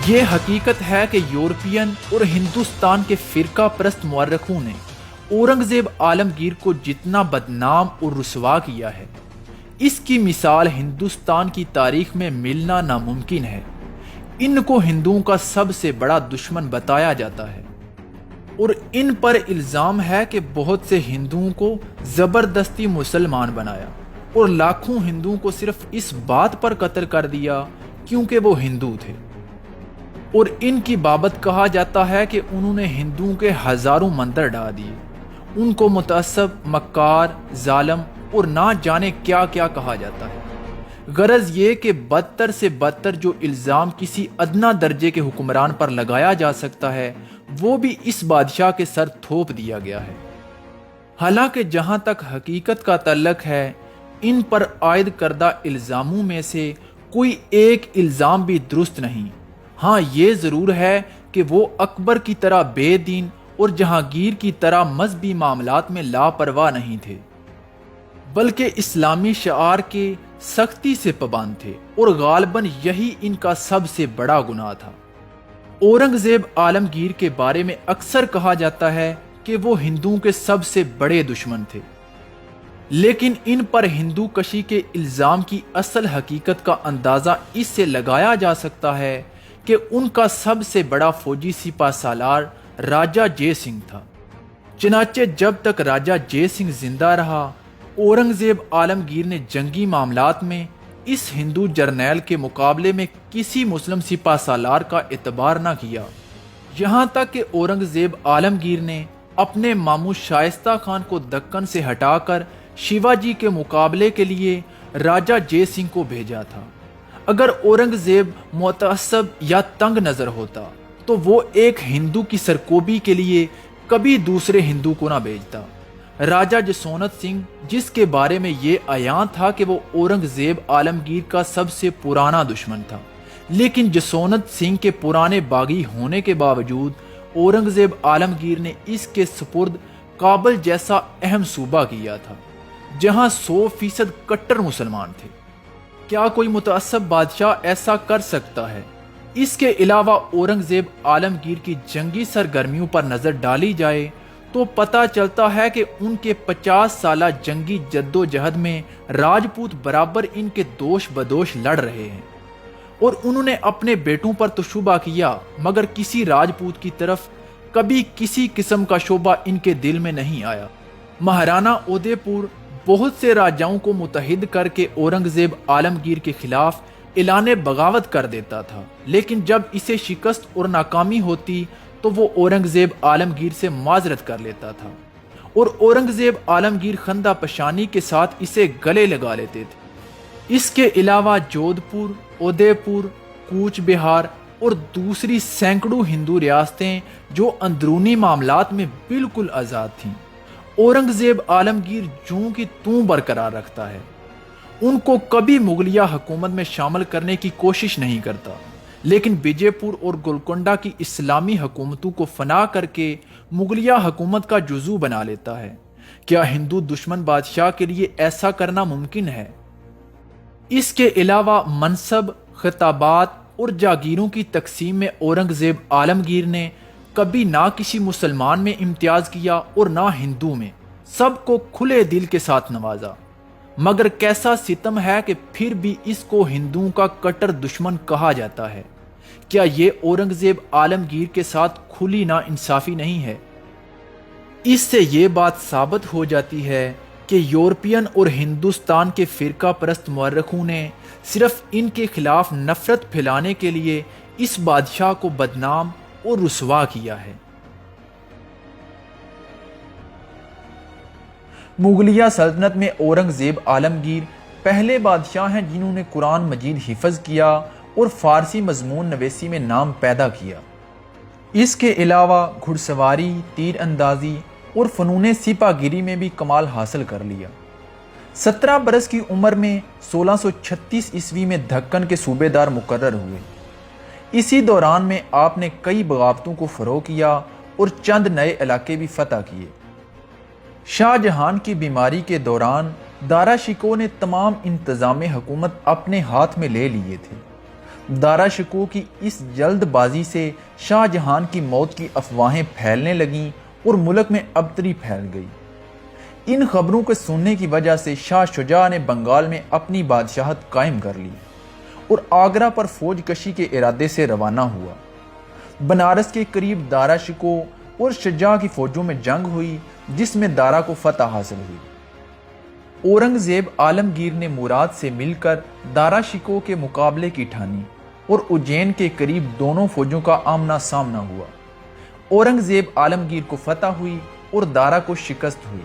یہ حقیقت ہے کہ یورپین اور ہندوستان کے فرقہ پرست مورخوں نے اورنگزیب عالمگیر کو جتنا بدنام اور رسوا کیا ہے، اس کی مثال ہندوستان کی تاریخ میں ملنا ناممکن ہے۔ ان کو ہندوؤں کا سب سے بڑا دشمن بتایا جاتا ہے اور ان پر الزام ہے کہ بہت سے ہندوؤں کو زبردستی مسلمان بنایا اور لاکھوں ہندوؤں کو صرف اس بات پر قتل کر دیا کیونکہ وہ ہندو تھے۔ اور ان کی بابت کہا جاتا ہے کہ انہوں نے ہندوؤں کے ہزاروں مندر ڈھا دیے، ان کو متعصب، مکار، ظالم اور نہ جانے کیا کیا کہا جاتا ہے۔ غرض یہ کہ بدتر سے بدتر جو الزام کسی ادنا درجے کے حکمران پر لگایا جا سکتا ہے وہ بھی اس بادشاہ کے سر تھوپ دیا گیا ہے۔ حالانکہ جہاں تک حقیقت کا تعلق ہے، ان پر عائد کردہ الزاموں میں سے کوئی ایک الزام بھی درست نہیں۔ ہاں، یہ ضرور ہے کہ وہ اکبر کی طرح بے دین اور جہانگیر کی طرح مذہبی معاملات میں لاپرواہ نہیں تھے، بلکہ اسلامی شعار کے سختی سے پابند تھے، اور غالباً یہی ان کا سب سے بڑا گناہ تھا۔ اورنگزیب عالمگیر کے بارے میں اکثر کہا جاتا ہے کہ وہ ہندوؤں کے سب سے بڑے دشمن تھے، لیکن ان پر ہندو کشی کے الزام کی اصل حقیقت کا اندازہ اس سے لگایا جا سکتا ہے کہ ان کا سب سے بڑا فوجی سپہ سالار راجہ جے سنگھ تھا۔ چنانچہ جب تک راجہ جے سنگھ زندہ رہا، اورنگزیب عالمگیر نے جنگی معاملات میں اس ہندو جرنیل کے مقابلے میں کسی مسلم سپہ سالار کا اعتبار نہ کیا، یہاں تک کہ اورنگزیب عالمگیر نے اپنے ماموں شائستہ خان کو دکن سے ہٹا کر شیواجی کے مقابلے کے لیے راجہ جے سنگھ کو بھیجا تھا۔ اگر اورنگزیب متعصب یا تنگ نظر ہوتا تو وہ ایک ہندو کی سرکوبی کے لیے کبھی دوسرے ہندو کو نہ بھیجتا۔ راجہ جسونت سنگھ، جس کے بارے میں یہ عیاں تھا کہ وہ اورنگزیب عالمگیر کا سب سے پرانا دشمن تھا، لیکن جسونت سنگھ کے پرانے باغی ہونے کے باوجود اورنگزیب عالمگیر نے اس کے سپرد کابل جیسا اہم صوبہ کیا تھا جہاں 100% کٹر مسلمان تھے۔ کیا کوئی متعصب بادشاہ ایسا کر سکتا ہے؟ اس کے علاوہ اورنگزیب عالمگیر کی جنگی سرگرمیوں پر نظر ڈالی جائے تو پتہ چلتا ہے کہ ان کے 50 سالہ جنگی جدوجہد میں راجپوت برابر ان کے دوش بدوش لڑ رہے ہیں، اور انہوں نے اپنے بیٹوں پر تو شبہ کیا مگر کسی راجپوت کی طرف کبھی کسی قسم کا شبہ ان کے دل میں نہیں آیا۔ مہارانا اودے پور بہت سے راجاؤں کو متحد کر کے اورنگزیب عالمگیر کے خلاف اعلان بغاوت کر دیتا تھا، لیکن جب اسے شکست اور ناکامی ہوتی تو وہ اورنگزیب عالمگیر سے معذرت کر لیتا تھا، اور اورنگزیب عالمگیر خندہ پشانی کے ساتھ اسے گلے لگا لیتے تھے۔ اس کے علاوہ جودھ پور، اودے پور، کوچ بہار اور دوسری سینکڑوں ہندو ریاستیں جو اندرونی معاملات میں بالکل آزاد تھیں، اورنگزیب عالمگیر جوں کی توں برقرار رکھتا ہے۔ ان کو کبھی مغلیہ حکومت میں شامل کرنے کی کوشش نہیں کرتا، لیکن وجے پور اور گولکنڈہ کی اسلامی حکومتوں کو فنا کر کے مغلیہ حکومت کا جزو بنا لیتا ہے۔ کیا ہندو دشمن بادشاہ کے لیے ایسا کرنا ممکن ہے؟ اس کے علاوہ منصب، خطابات اور جاگیروں کی تقسیم میں اورنگزیب عالمگیر نے کبھی نہ کسی مسلمان میں امتیاز کیا اور نہ ہندو میں، سب کو کھلے دل کے ساتھ نوازا۔ مگر کیسا ستم ہے کہ پھر بھی اس کو ہندوؤں کا کٹر دشمن کہا جاتا ہے۔ کیا یہ اورنگزیب عالمگیر کے ساتھ کھلی نا انصافی نہیں ہے؟ اس سے یہ بات ثابت ہو جاتی ہے کہ یورپین اور ہندوستان کے فرقہ پرست مورخوں نے صرف ان کے خلاف نفرت پھیلانے کے لیے اس بادشاہ کو بدنام اور رسوا کیا ہے۔ مغلیہ سلطنت میں اورنگزیب عالمگیر پہلے بادشاہ ہیں جنہوں نے قرآن مجید حفظ کیا اور فارسی مضمون نویسی میں نام پیدا کیا۔ اس کے علاوہ گھڑ سواری، تیر اندازی اور فنون سپہ گیری میں بھی کمال حاصل کر لیا۔ 17 برس کی عمر میں 1636 عیسوی میں دکن کے صوبے دار مقرر ہوئے۔ اسی دوران میں آپ نے کئی بغاوتوں کو فروغ کیا اور چند نئے علاقے بھی فتح کیے۔ شاہ جہان کی بیماری کے دوران دارا شکوہ نے تمام انتظام حکومت اپنے ہاتھ میں لے لیے تھے۔ دارا شکوہ کی اس جلد بازی سے شاہ جہان کی موت کی افواہیں پھیلنے لگیں اور ملک میں ابتری پھیل گئی۔ ان خبروں کے سننے کی وجہ سے شاہ شجاع نے بنگال میں اپنی بادشاہت قائم کر لی اور آگرہ پر فوج کشی کے ارادے سے روانہ ہوا۔ بنارس کے قریب دارا شکوہ اور شجاع کی فوجوں میں جنگ ہوئی، جس میں دارا کو فتح حاصل ہوئی۔ اورنگزیب عالمگیر نے مراد سے مل کر دارا شکوہ کے مقابلے کی ٹھانی اور اجین کے قریب دونوں فوجوں کا آمنا سامنا ہوا۔ اورنگزیب عالمگیر کو فتح ہوئی اور دارا کو شکست ہوئی۔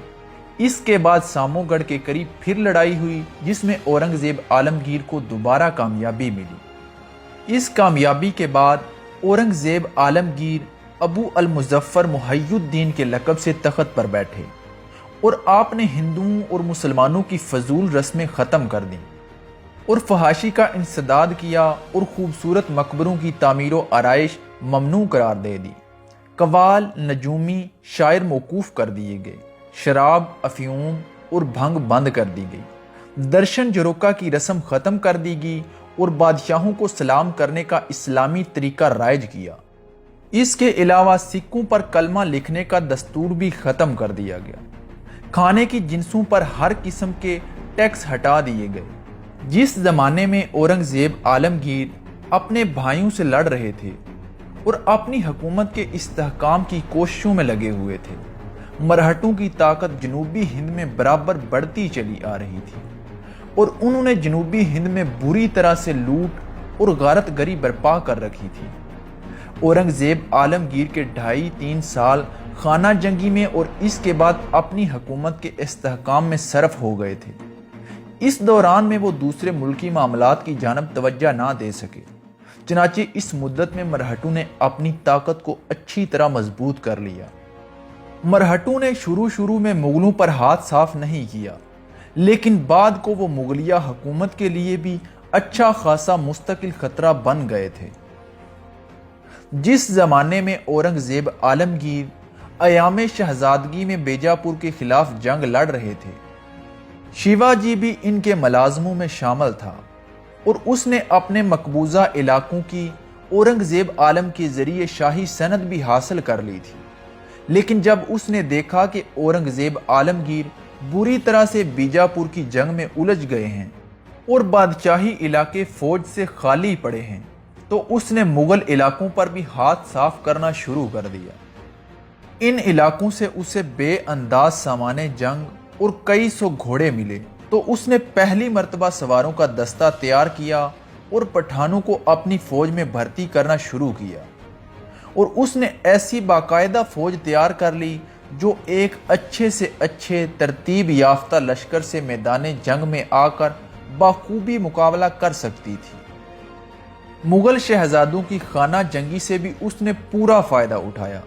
اس کے بعد سامو گڑھ کے قریب پھر لڑائی ہوئی، جس میں اورنگزیب عالمگیر کو دوبارہ کامیابی ملی۔ اس کامیابی کے بعد اورنگزیب عالمگیر ابو المظفر محی الدین کے لقب سے تخت پر بیٹھے اور آپ نے ہندوؤں اور مسلمانوں کی فضول رسمیں ختم کر دیں اور فحاشی کا انسداد کیا اور خوبصورت مقبروں کی تعمیر و آرائش ممنوع قرار دے دی۔ قوال، نجومی، شاعر موقوف کر دیے گئے، شراب، افیون اور بھنگ بند کر دی گئی، درشن جروکا کی رسم ختم کر دی گئی اور بادشاہوں کو سلام کرنے کا اسلامی طریقہ رائج کیا۔ اس کے علاوہ سکوں پر کلمہ لکھنے کا دستور بھی ختم کر دیا گیا۔ کھانے کی جنسوں پر ہر قسم کے ٹیکس ہٹا دیے گئے۔ جس زمانے میں اورنگزیب عالمگیر اپنے بھائیوں سے لڑ رہے تھے اور اپنی حکومت کے استحکام کی کوششوں میں لگے ہوئے تھے، مرہٹوں کی طاقت جنوبی ہند میں برابر بڑھتی چلی آ رہی تھی اور انہوں نے جنوبی ہند میں بری طرح سے لوٹ اور غارت گری برپا کر رکھی تھی۔ اورنگزیب عالمگیر کے 2.5-3 سال خانہ جنگی میں اور اس کے بعد اپنی حکومت کے استحکام میں صرف ہو گئے تھے۔ اس دوران میں وہ دوسرے ملکی معاملات کی جانب توجہ نہ دے سکے، چنانچہ اس مدت میں مرہٹوں نے اپنی طاقت کو اچھی طرح مضبوط کر لیا۔ مرہٹوں نے شروع میں مغلوں پر ہاتھ صاف نہیں کیا، لیکن بعد کو وہ مغلیہ حکومت کے لیے بھی اچھا خاصا مستقل خطرہ بن گئے تھے۔ جس زمانے میں اورنگزیب عالمگیر ایام شہزادگی میں بیجاپور کے خلاف جنگ لڑ رہے تھے، شیواجی بھی ان کے ملازموں میں شامل تھا اور اس نے اپنے مقبوضہ علاقوں کی اورنگزیب عالم کے ذریعے شاہی سند بھی حاصل کر لی تھی۔ لیکن جب اس نے دیکھا کہ اورنگزیب عالمگیر بری طرح سے بیجاپور کی جنگ میں الجھ گئے ہیں اور بادشاہی علاقے فوج سے خالی پڑے ہیں، تو اس نے مغل علاقوں پر بھی ہاتھ صاف کرنا شروع کر دیا۔ ان علاقوں سے اسے بے انداز سامان جنگ اور کئی سو گھوڑے ملے، تو اس نے پہلی مرتبہ سواروں کا دستہ تیار کیا اور پٹھانوں کو اپنی فوج میں بھرتی کرنا شروع کیا، اور اس نے ایسی باقاعدہ فوج تیار کر لی جو ایک اچھے سے اچھے ترتیب یافتہ لشکر سے میدان جنگ میں آ کر بخوبی مقابلہ کر سکتی تھی۔ مغل شہزادوں کی خانہ جنگی سے بھی اس نے پورا فائدہ اٹھایا،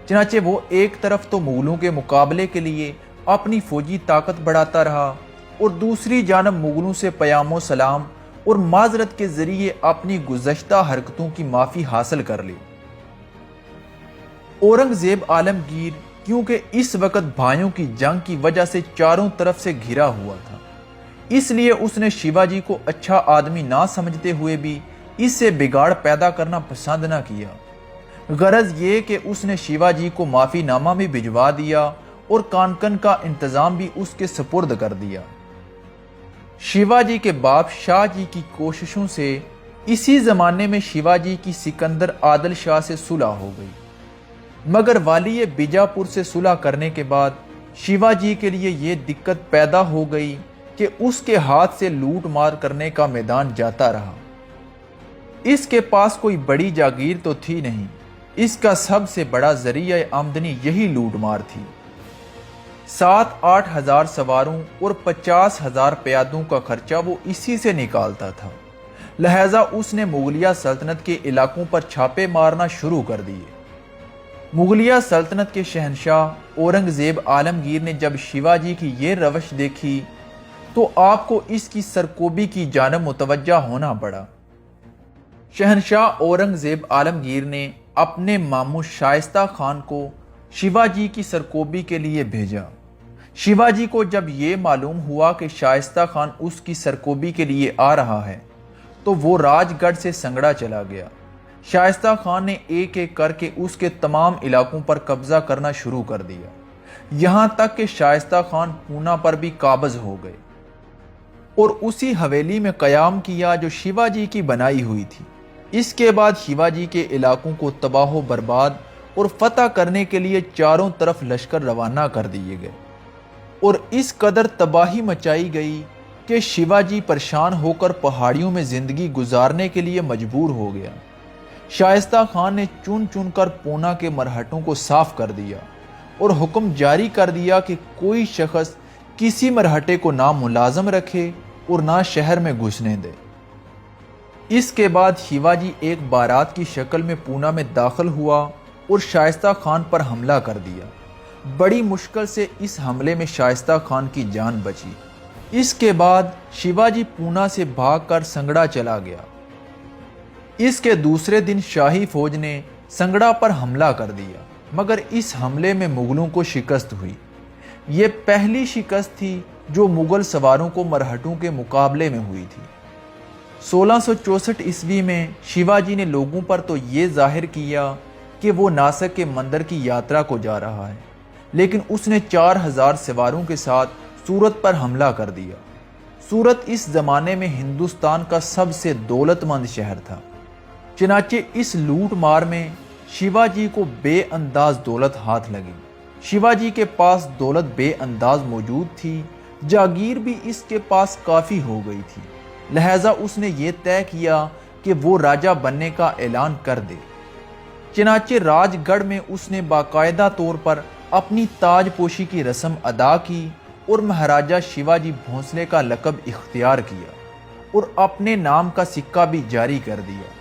چنانچہ وہ ایک طرف تو مغلوں کے مقابلے کے لیے اپنی فوجی طاقت بڑھاتا رہا اور دوسری جانب مغلوں سے پیام و سلام اور معذرت کے ذریعے اپنی گزشتہ حرکتوں کی معافی حاصل کر لی۔ اورنگزیب عالمگیر کیونکہ اس وقت بھائیوں کی جنگ کی وجہ سے چاروں طرف سے گھرا ہوا تھا، اس لیے اس نے شیواجی کو اچھا آدمی نہ سمجھتے ہوئے بھی اس سے بگاڑ پیدا کرنا پسند نہ کیا۔ غرض یہ کہ اس نے شیواجی کو معافی نامہ بھی بھجوا دیا اور کانکن کا انتظام بھی اس کے سپرد کر دیا۔ شیواجی کے باپ شاہ جی کی کوششوں سے اسی زمانے میں شیواجی کی سکندر عادل شاہ سے صلح ہو گئی، مگر والی بیجاپور سے صلح کرنے کے بعد شیواجی کے لیے یہ دقت پیدا ہو گئی کہ اس کے ہاتھ سے لوٹ مار کرنے کا میدان جاتا رہا۔ اس کے پاس کوئی بڑی جاگیر تو تھی نہیں، اس کا سب سے بڑا ذریعہ آمدنی یہی لوٹ مار تھی۔ 7-8 ہزار سواروں اور 50,000 پیادوں کا خرچہ وہ اسی سے نکالتا تھا، لہذا اس نے مغلیہ سلطنت کے علاقوں پر چھاپے مارنا شروع کر دیے۔ مغلیہ سلطنت کے شہنشاہ اورنگزیب عالمگیر نے جب شیواجی کی یہ روش دیکھی تو آپ کو اس کی سرکوبی کی جانب متوجہ ہونا پڑا۔ شہنشاہ اورنگزیب عالمگیر نے اپنے ماموں شائستہ خان کو شیواجی کی سرکوبی کے لیے بھیجا۔ شیواجی کو جب یہ معلوم ہوا کہ شائستہ خان اس کی سرکوبی کے لیے آ رہا ہے تو وہ راج گڑھ سے سنگڑا چلا گیا۔ شائستہ خان نے ایک ایک کر کے اس کے تمام علاقوں پر قبضہ کرنا شروع کر دیا، یہاں تک کہ شائستہ خان پونا پر بھی قابض ہو گئے اور اسی حویلی میں قیام کیا جو شیوا جی کی بنائی ہوئی تھی۔ اس کے بعد شیوا جی کے علاقوں کو تباہ و برباد اور فتح کرنے کے لیے چاروں طرف لشکر روانہ کر دیے گئے اور اس قدر تباہی مچائی گئی کہ شیوا جی پریشان ہو کر پہاڑیوں میں زندگی گزارنے کے لیے مجبور ہو گیا۔ شائستہ خان نے چن چن کر پونا کے مرہٹوں کو صاف کر دیا اور حکم جاری کر دیا کہ کوئی شخص کسی مرہٹے کو نہ ملازم رکھے اور نہ شہر میں گھسنے دے۔ اس کے بعد شیوا جی ایک بارات کی شکل میں پونا میں داخل ہوا اور شائستہ خان پر حملہ کر دیا۔ بڑی مشکل سے اس حملے میں شائستہ خان کی جان بچی۔ اس کے بعد شیوا جی پونا سے بھاگ کر سنگڑا چلا گیا۔ اس کے دوسرے دن شاہی فوج نے سنگڑا پر حملہ کر دیا، مگر اس حملے میں مغلوں کو شکست ہوئی۔ یہ پہلی شکست تھی جو مغل سواروں کو مرہٹوں کے مقابلے میں ہوئی تھی۔ 1664 عیسوی میں شیوا جی نے لوگوں پر تو یہ ظاہر کیا کہ وہ ناسک کے مندر کی یاترا کو جا رہا ہے، لیکن اس نے 4000 سواروں کے ساتھ سورت پر حملہ کر دیا۔ سورت اس زمانے میں ہندوستان کا سب سے دولت مند شہر تھا، چنانچہ اس لوٹ مار میں شیوا جی کو بے انداز دولت ہاتھ لگی۔ شیوا جی کے پاس دولت بے انداز موجود تھی، جاگیر بھی اس کے پاس کافی ہو گئی تھی، لہٰذا اس نے یہ طے کیا کہ وہ راجہ بننے کا اعلان کر دے۔ چنانچہ راج گڑھ میں اس نے باقاعدہ طور پر اپنی تاج پوشی کی رسم ادا کی اور مہاراجہ شیوا جی بھونسلے کا لقب اختیار کیا اور اپنے نام کا سکہ بھی جاری کر دیا۔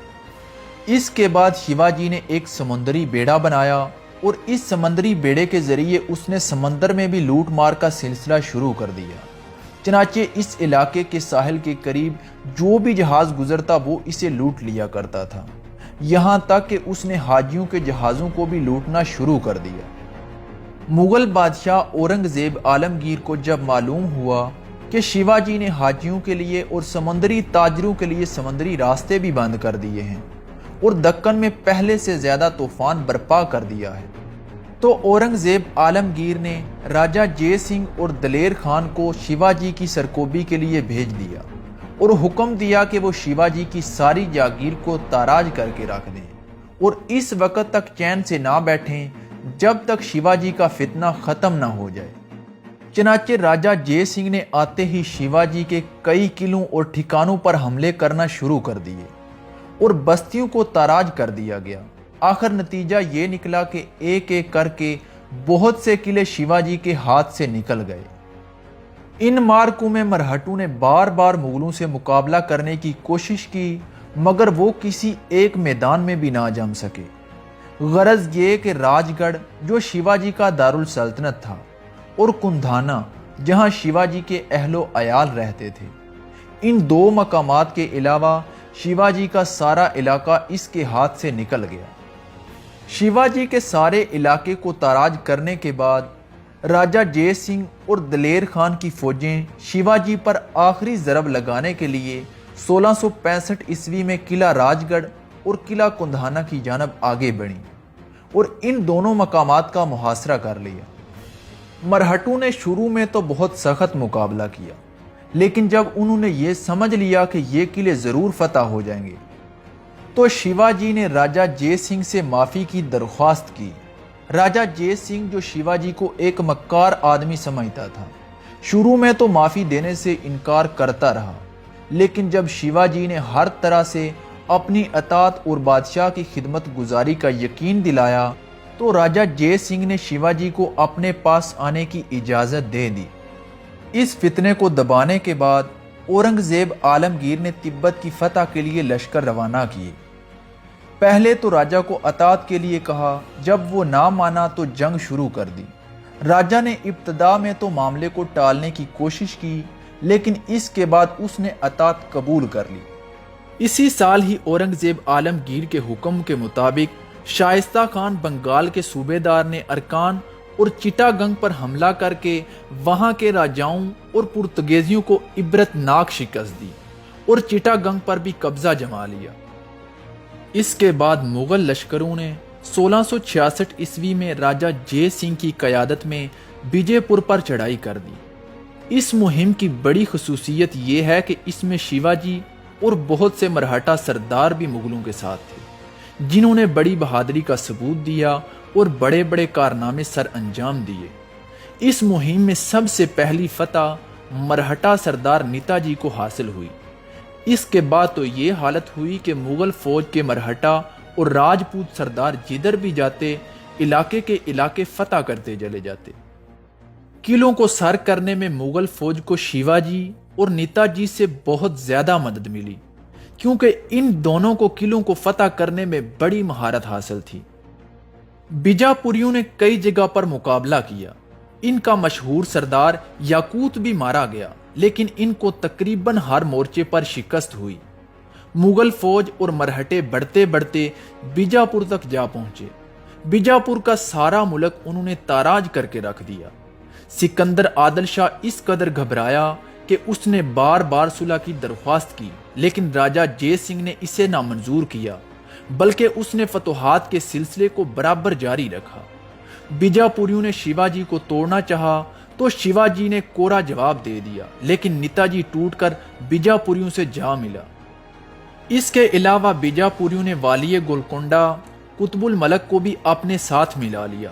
اس کے بعد شیوا جی نے ایک سمندری بیڑا بنایا اور اس سمندری بیڑے کے ذریعے اس نے سمندر میں بھی لوٹ مار کا سلسلہ شروع کر دیا۔ چنانچہ اس علاقے کے ساحل کے قریب جو بھی جہاز گزرتا وہ اسے لوٹ لیا کرتا تھا، یہاں تک کہ اس نے حاجیوں کے جہازوں کو بھی لوٹنا شروع کر دیا۔ مغل بادشاہ اورنگزیب عالمگیر کو جب معلوم ہوا کہ شیوا جی نے حاجیوں کے لیے اور سمندری تاجروں کے لیے سمندری راستے بھی بند کر دیے ہیں اور دکن میں پہلے سے زیادہ طوفان برپا کر دیا ہے، تو اورنگزیب عالمگیر نے راجہ جے سنگھ اور دلیر خان کو شیوا جی کی سرکوبی کے لیے بھیج دیا اور حکم دیا کہ وہ شیوا جی کی ساری جاگیر کو تاراج کر کے رکھ دیں اور اس وقت تک چین سے نہ بیٹھیں جب تک شیوا جی کا فتنہ ختم نہ ہو جائے۔ چنانچہ راجہ جے سنگھ نے آتے ہی شیوا جی کے کئی قلعوں اور ٹھکانوں پر حملے کرنا شروع کر دیے اور بستیوں کو تاراج کر دیا گیا۔ آخر نتیجہ یہ نکلا کہ ایک ایک کر کے بہت سے قلعے شیوا جی کے ہاتھ سے نکل گئے۔ ان مارکوں میں مرہٹوں نے بار بار مغلوں سے مقابلہ کرنے کی کوشش کی، مگر وہ کسی ایک میدان میں بھی نہ جم سکے۔ غرض یہ کہ راج گڑھ جو شیوا جی کا دارالسلطنت تھا اور کندھانا جہاں شیوا جی کے اہل و عیال رہتے تھے، ان دو مقامات کے علاوہ شیوا جی کا سارا علاقہ اس کے ہاتھ سے نکل گیا۔ شیوا جی کے سارے علاقے کو تاراج کرنے کے بعد راجہ جے سنگھ اور دلیر خان کی فوجیں شیوا جی پر آخری ضرب لگانے کے لیے 1665 عیسوی میں قلعہ راج گڑھ اور قلعہ کندھانا کی جانب آگے بڑھیں اور ان دونوں مقامات کا محاصرہ کر لیا۔ مرہٹوں نے شروع میں تو بہت سخت مقابلہ کیا، لیکن جب انہوں نے یہ سمجھ لیا کہ یہ قلعے ضرور فتح ہو جائیں گے تو شیوا جی نے راجہ جے سنگھ سے معافی کی درخواست کی۔ راجہ جے سنگھ جو شیوا جی کو ایک مکار آدمی سمجھتا تھا، شروع میں تو معافی دینے سے انکار کرتا رہا، لیکن جب شیوا جی نے ہر طرح سے اپنی اطاعت اور بادشاہ کی خدمت گزاری کا یقین دلایا تو راجہ جے سنگھ نے شیوا جی کو اپنے پاس آنے کی اجازت دے دی۔ اس فتنے کو دبانے کے بعد اورنگزیب عالمگیر نے تبت کی فتح کے لیے لشکر روانہ کیے۔ پہلے تو راجہ کو اطاعت کے لیے کہا، جب وہ نہ مانا تو جنگ شروع کر دی۔ راجہ نے ابتدا میں تو معاملے کو ٹالنے کی کوشش کی، لیکن اس کے بعد اس نے اطاعت قبول کر لی۔ اسی سال ہی اورنگزیب عالمگیر کے حکم کے مطابق شائستہ خان بنگال کے صوبے دار نے ارکان اور چٹاگنگ پر حملہ کر کے وہاں کے راجاؤں اور پرتگیزیوں کو عبرتناک شکست دی اور چٹاگنگ پر بھی قبضہ جما لیا۔ اس کے بعد مغل لشکروں نے 1666 عیسوی میں راجہ جے سنگھ کی قیادت میں وجے پور پر چڑھائی کر دی۔ اس مہم کی بڑی خصوصیت یہ ہے کہ اس میں شیواجی اور بہت سے مرہٹا سردار بھی مغلوں کے ساتھ تھے، جنہوں نے بڑی بہادری کا ثبوت دیا اور بڑے بڑے کارنامے سر انجام دیے۔ اس مہم میں سب سے پہلی فتح مرہٹا سردار نیتا جی کو حاصل ہوئی۔ اس کے بعد تو یہ حالت ہوئی کہ مغل فوج کے مرہٹا اور راجپوت سردار جدھر بھی جاتے علاقے کے علاقے فتح کرتے چلے جاتے۔ قلعوں کو سر کرنے میں مغل فوج کو شیواجی اور نیتا جی سے بہت زیادہ مدد ملی، کیونکہ ان دونوں کو قلعوں کو فتح کرنے میں بڑی مہارت حاصل تھی۔ بیجاپوریوں نے کئی جگہ پر مقابلہ کیا، ان کا مشہور سردار یاقوت بھی مارا گیا، لیکن ان کو تقریباً ہر مورچے پر شکست ہوئی۔ مغل فوج اور مرہٹے بڑھتے بڑھتے بیجاپور تک جا پہنچے۔ بیجاپور کا سارا ملک انہوں نے تاراج کر کے رکھ دیا۔ سکندر عادل شاہ اس قدر گھبرایا کہ اس نے بار بار صلح کی درخواست کی، لیکن راجہ جے سنگھ نے اسے نامنظور کیا، بلکہ اس نے فتوحات کے سلسلے کو برابر جاری رکھا۔ بیجاپوریوں نے شیواجی کو توڑنا چاہا تو شیواجی نے کورا جواب دے دیا، لیکن نیتا جی ٹوٹ کر بیجاپوریوں سے جا ملا۔ اس کے علاوہ بیجاپوریوں نے والی گولکنڈہ قطب الملک کو بھی اپنے ساتھ ملا لیا،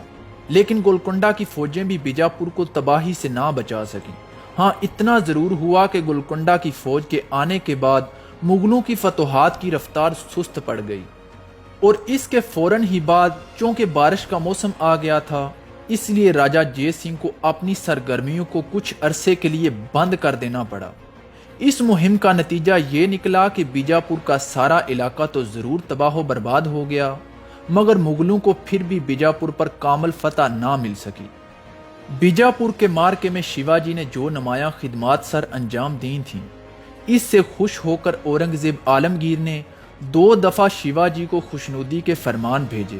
لیکن گولکنڈہ کی فوجیں بھی بیجاپور کو تباہی سے نہ بچا سکیں۔ ہاں اتنا ضرور ہوا کہ گولکنڈہ کی فوج کے آنے کے بعد مغلوں کی فتوحات کی رفتار سست پڑ گئی، اور اس کے فوراً ہی بعد چونکہ بارش کا موسم آ گیا تھا، اس لیے راجہ جے سنگھ کو اپنی سرگرمیوں کو کچھ عرصے کے لیے بند کر دینا پڑا۔ اس مہم کا نتیجہ یہ نکلا کہ بیجاپور کا سارا علاقہ تو ضرور تباہ و برباد ہو گیا، مگر مغلوں کو پھر بھی بیجاپور پر کامل فتح نہ مل سکی۔ بیجاپور کے مارکے میں شیواجی نے جو نمایاں خدمات سر انجام دی تھیں، اس سے خوش ہو کر اورنگزیب عالمگیر نے 2 دفعہ شیواجی کو خوشنودی کے فرمان بھیجے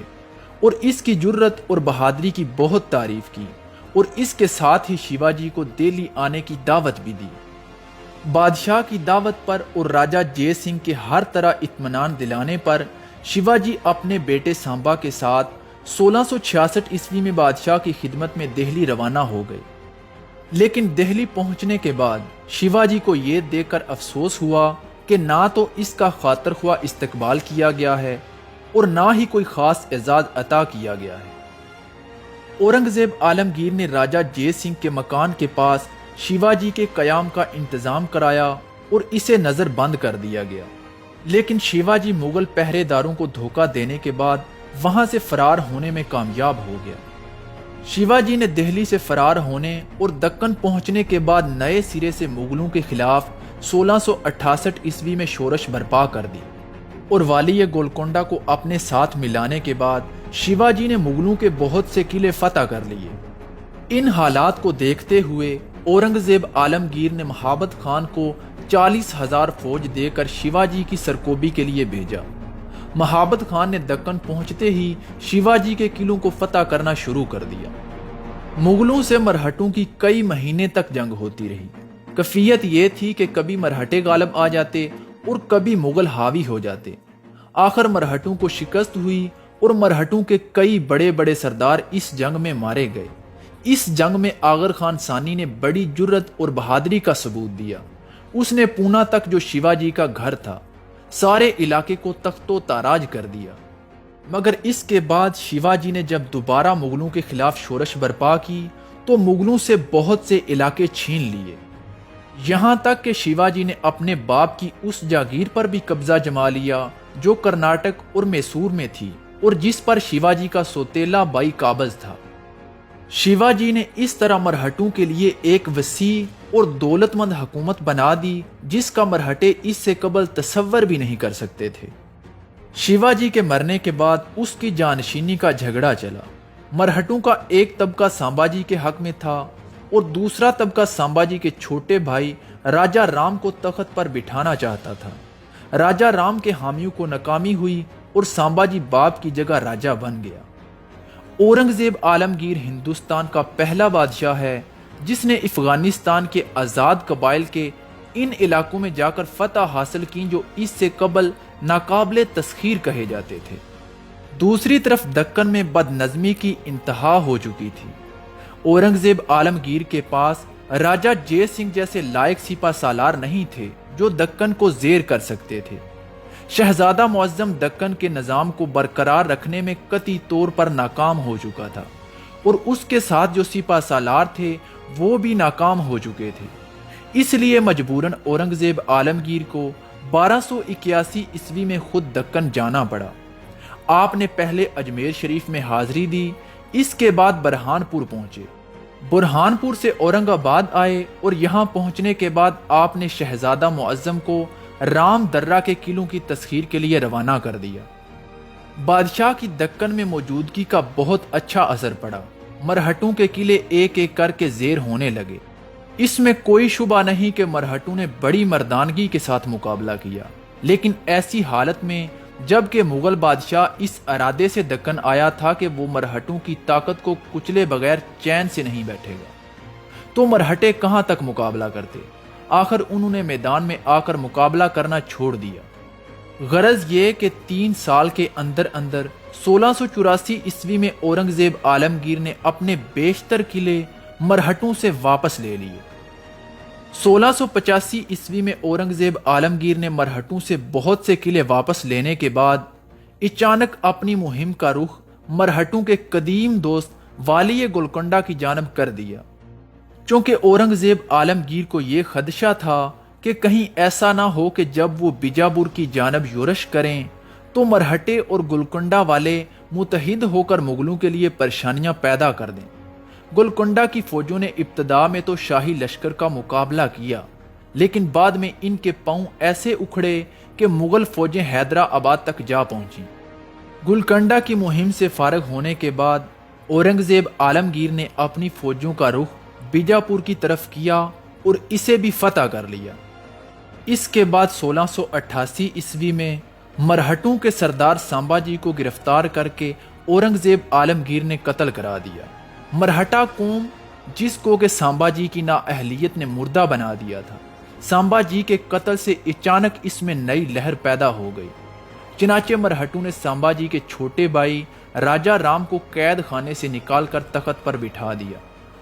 اور اس کی جرت اور بہادری کی بہت تعریف کی، اور اس کے ساتھ ہی شیواجی کو دہلی آنے کی دعوت بھی دی۔ بادشاہ کی دعوت پر اور راجہ جے سنگھ کے ہر طرح اطمینان دلانے پر شیواجی اپنے بیٹے سامبا کے ساتھ 1666 عیسوی میں بادشاہ کی خدمت میں دہلی روانہ ہو گئے۔ لیکن دہلی پہنچنے کے بعد شیواجی کو یہ دیکھ کر افسوس ہوا کہ نہ تو اس کا خاطر خواہ استقبال کیا گیا ہے اور نہ ہی کوئی خاص اعزاز عطا کیا گیا ہے۔ اورنگزیب عالمگیر نے راجہ جے سنگھ کے مکان کے پاس شیواجی کے قیام کا انتظام کرایا اور اسے نظر بند کر دیا گیا، لیکن شیواجی مغل پہرے داروں کو دھوکہ دینے کے بعد وہاں سے فرار ہونے میں کامیاب ہو گیا۔ شیواجی نے دہلی سے فرار ہونے اور دکن پہنچنے کے بعد نئے سرے سے مغلوں کے خلاف 1668 عیسوی میں شورش برپا کر دی، اور والی گولکنڈہ کو اپنے ساتھ ملانے کے بعد شیواجی نے مغلوں کے بہت سے قلعے فتح کر لیے۔ ان حالات کو دیکھتے ہوئے اورنگزیب عالمگیر نے مہابت خان کو 40,000 فوج دے کر شیواجی کی سرکوبی کے لیے بھیجا۔ مہابت خان نے دکن پہنچتے ہی شیواجی کے قلعوں کو فتح کرنا شروع کر دیا۔ مغلوں سے مرہٹوں کی کئی مہینے تک جنگ ہوتی رہی۔ کیفیت یہ تھی کہ کبھی مرہٹے غالب آ جاتے اور کبھی مغل حاوی ہو جاتے۔ آخر مرہٹوں کو شکست ہوئی اور مرہٹوں کے کئی بڑے بڑے سردار اس جنگ میں مارے گئے۔ اس جنگ میں آغر خان ثانی نے بڑی جرت اور بہادری کا ثبوت دیا۔ اس نے پونا تک جو شیواجی کا گھر تھا، سارے علاقے کو تخت و تاراج کر دیا۔ مگر اس کے بعد شیواجی نے جب دوبارہ مغلوں کے خلاف شورش برپا کی تو مغلوں سے بہت سے علاقے چھین لیے، یہاں تک کہ شیواجی نے اپنے باپ کی اس جاگیر پر بھی قبضہ جما لیا جو کرناٹک اور میسور میں تھی اور جس پر شیواجی کا سوتیلا بائی قابض تھا۔ شیواجی نے اس طرح مرہٹوں کے لیے ایک وسیع اور دولت مند حکومت بنا دی جس کا مرہٹے اس سے قبل تصور بھی نہیں کر سکتے تھے۔ شیواجی کے مرنے کے بعد اس کی جانشینی کا جھگڑا چلا۔ مرہٹوں کا ایک طبقہ سامباجی کے حق میں تھا اور دوسرا طبقہ سامباجی کے چھوٹے بھائی راجہ رام کو تخت پر بٹھانا چاہتا تھا۔ راجہ رام کے حامیوں کو ناکامی ہوئی اور سامباجی باپ کی جگہ راجہ بن گیا۔ اورنگزیب عالمگیر ہندوستان کا پہلا بادشاہ ہے جس نے افغانستان کے آزاد قبائل کے ان علاقوں میں جا کر فتح حاصل کی جو اس سے قبل ناقابل تسخیر کہے جاتے تھے۔ دوسری طرف دکن میں بد نظمی کی انتہا ہو چکی تھی۔ اورنگزیب عالمگیر کے پاس راجہ جے سنگھ جیسے لائق سپہ سالار نہیں تھے جو دکن کو زیر کر سکتے تھے۔ شہزادہ معظم دکن کے نظام کو برقرار رکھنے میں قطعی طور پر ناکام ہو چکا تھا اور اس کے ساتھ جو سپہ سالار تھے وہ بھی ناکام ہو چکے تھے۔ اس لیے مجبوراً اورنگزیب عالمگیر کو 1281 عیسوی میں خود دکن جانا پڑا۔ آپ نے پہلے اجمیر شریف میں حاضری دی، اس کے بعد برہان پور پہنچے۔ برہان پور سے اورنگ آباد آئے اور یہاں پہنچنے کے بعد آپ نے شہزادہ معظم کو رام درہ کے قلعوں کی تسخیر کے لیے روانہ کر دیا۔ بادشاہ کی دکن میں موجودگی کا بہت اچھا اثر پڑا۔ مرہٹوں کے قلعے ایک ایک کر کے زیر ہونے لگے۔ اس میں کوئی شبہ نہیں کہ مرہٹوں نے بڑی مردانگی کے ساتھ مقابلہ کیا، لیکن ایسی حالت میں جب کہ مغل بادشاہ اس ارادے سے دکن آیا تھا کہ وہ مرہٹوں کی طاقت کو کچلے بغیر چین سے نہیں بیٹھے گا، تو مرہٹے کہاں تک مقابلہ کرتے؟ آخر انہوں نے میدان میں آ کر مقابلہ کرنا چھوڑ دیا۔ غرض یہ کہ 3 سال کے اندر اندر 1684 عیسوی میں اورنگزیب عالمگیر نے اپنے بیشتر قلعے مرہٹوں سے واپس لے لیے۔ 1685 عیسوی میں اورنگزیب عالمگیر نے مرہٹوں سے بہت سے قلعے واپس لینے کے بعد اچانک اپنی مہم کا رخ مرہٹوں کے قدیم دوست والی گولکنڈہ کی جانب کر دیا، چونکہ اورنگزیب عالمگیر کو یہ خدشہ تھا کہ کہیں ایسا نہ ہو کہ جب وہ بیجاپور کی جانب یورش کریں تو مرہٹے اور گولکنڈہ والے متحد ہو کر مغلوں کے لیے پریشانیاں پیدا کر دیں۔ گولکنڈہ کی فوجوں نے ابتدا میں تو شاہی لشکر کا مقابلہ کیا، لیکن بعد میں ان کے پاؤں ایسے اکھڑے کہ مغل فوجیں حیدرآباد تک جا پہنچیں۔ گولکنڈہ کی مہم سے فارغ ہونے کے بعد اورنگزیب عالمگیر نے اپنی فوجوں کا رخ بیجاپور کی طرف کیا اور اسے بھی فتح کر لیا۔ اس کے بعد 1688 عیسوی میں مرہٹوں کے سردار سامبا جی کو گرفتار کر کے اورنگزیب عالمگیر نے قتل کرا دیا۔ مرہٹا قوم جس کو کہ سامبا جی کی نااہلیت نے مردہ بنا دیا تھا، سامبا جی کے قتل سے اچانک اس میں نئی لہر پیدا ہو گئی۔ چنانچہ مرہٹوں نے سامبا جی کے چھوٹے بھائی راجہ رام کو قید خانے سے نکال کر تخت پر بٹھا دیا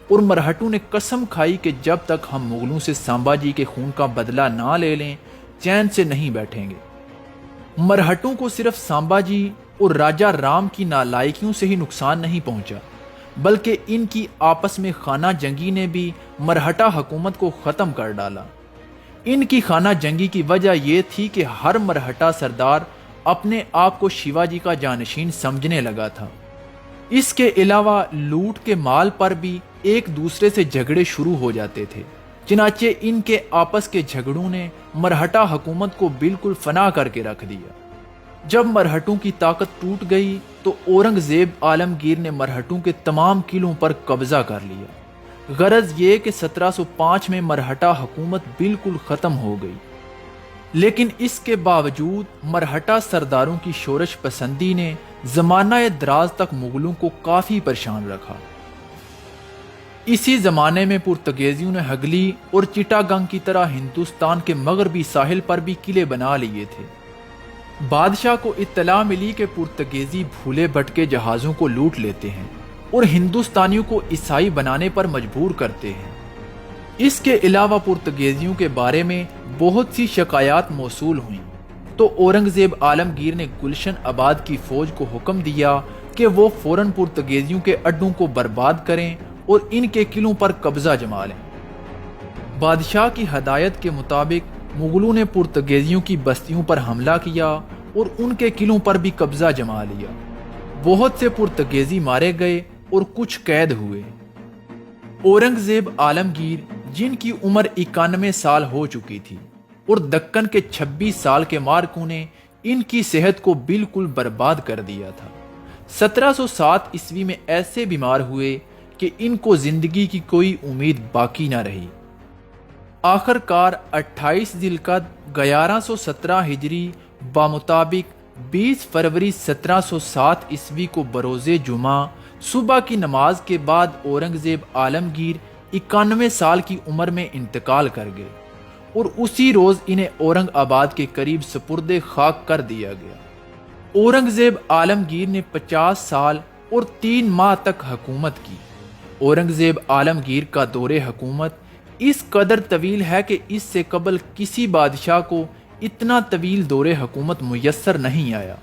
اور مرہٹوں نے قسم کھائی کہ جب تک ہم مغلوں سے سامبا جی کے خون کا بدلہ نہ لے لیں چین سے نہیں بیٹھیں گے۔ مرہٹوں کو صرف سامبا جی اور راجہ رام کی نالائکیوں سے ہی نقصان نہیں پہنچا، بلکہ ان کی آپس میں خانہ جنگی نے بھی مرہٹا حکومت کو ختم کر ڈالا۔ ان کی خانہ جنگی کی وجہ یہ تھی کہ ہر مرہٹا سردار اپنے آپ کو شیواجی کا جانشین سمجھنے لگا تھا۔ اس کے علاوہ لوٹ کے مال پر بھی ایک دوسرے سے جھگڑے شروع ہو جاتے تھے، چنانچہ ان کے آپس کے جھگڑوں نے مرہٹا حکومت کو بالکل فنا کر کے رکھ دیا۔ جب مرہٹوں کی طاقت ٹوٹ گئی تو اورنگزیب عالمگیر نے مرہٹوں کے تمام قلعوں پر قبضہ کر لیا۔ غرض یہ کہ 1705 میں مرہٹا حکومت بالکل ختم ہو گئی، لیکن اس کے باوجود مرہٹا سرداروں کی شورش پسندی نے زمانہ دراز تک مغلوں کو کافی پریشان رکھا۔ اسی زمانے میں پرتگیزیوں نے ہگلی اور چٹاگنگ کی طرح ہندوستان کے مغربی ساحل پر بھی قلعے بنا لیے تھے۔ بادشاہ کو اطلاع ملی کہ پرتگیزی بھولے بھٹکے جہازوں کو لوٹ لیتے ہیں اور ہندوستانیوں کو عیسائی بنانے پر مجبور کرتے ہیں۔ اس کے علاوہ پرتگیزیوں کے بارے میں بہت سی شکایات موصول ہوئیں، تو اورنگزیب عالمگیر نے گلشن آباد کی فوج کو حکم دیا کہ وہ فوراً پرتگیزیوں کے اڈوں کو برباد کریں اور ان کے قلعوں پر قبضہ جما لیں۔ بادشاہ کی ہدایت کے مطابق مغلوں نے پرتگیزیوں کی بستیوں پر حملہ کیا اور ان کے قلعوں پر بھی قبضہ جما لیا۔ بہت سے پرتگیزی مارے گئے اور کچھ قید ہوئے۔ اورنگزیب عالمگیر جن کی عمر 91 سال ہو چکی تھی اور دکن کے 26 سال کے مارکوں نے ان کی صحت کو بالکل برباد کر دیا تھا۔ 1707 عیسوی میں ایسے بیمار ہوئے کہ ان کو زندگی کی کوئی امید باقی نہ رہی۔ آخر کار 28 ذی القعدہ 1117 ہجری بمطابق 20 فروری 1707 عیسوی کو بروز جمعہ صبح کی نماز کے بعد اورنگزیب عالمگیر 91 سال کی عمر میں انتقال کر گئے۔ اور اسی روز انہیں اورنگ آباد کے قریب سپرد خاک کر دیا گیا۔ اورنگزیب عالمگیر نے 50 سال اور 3 ماہ تک حکومت کی۔ اورنگزیب عالمگیر کا دور حکومت اس قدر طویل ہے کہ اس سے قبل کسی بادشاہ کو اتنا طویل دور حکومت میسر نہیں آیا۔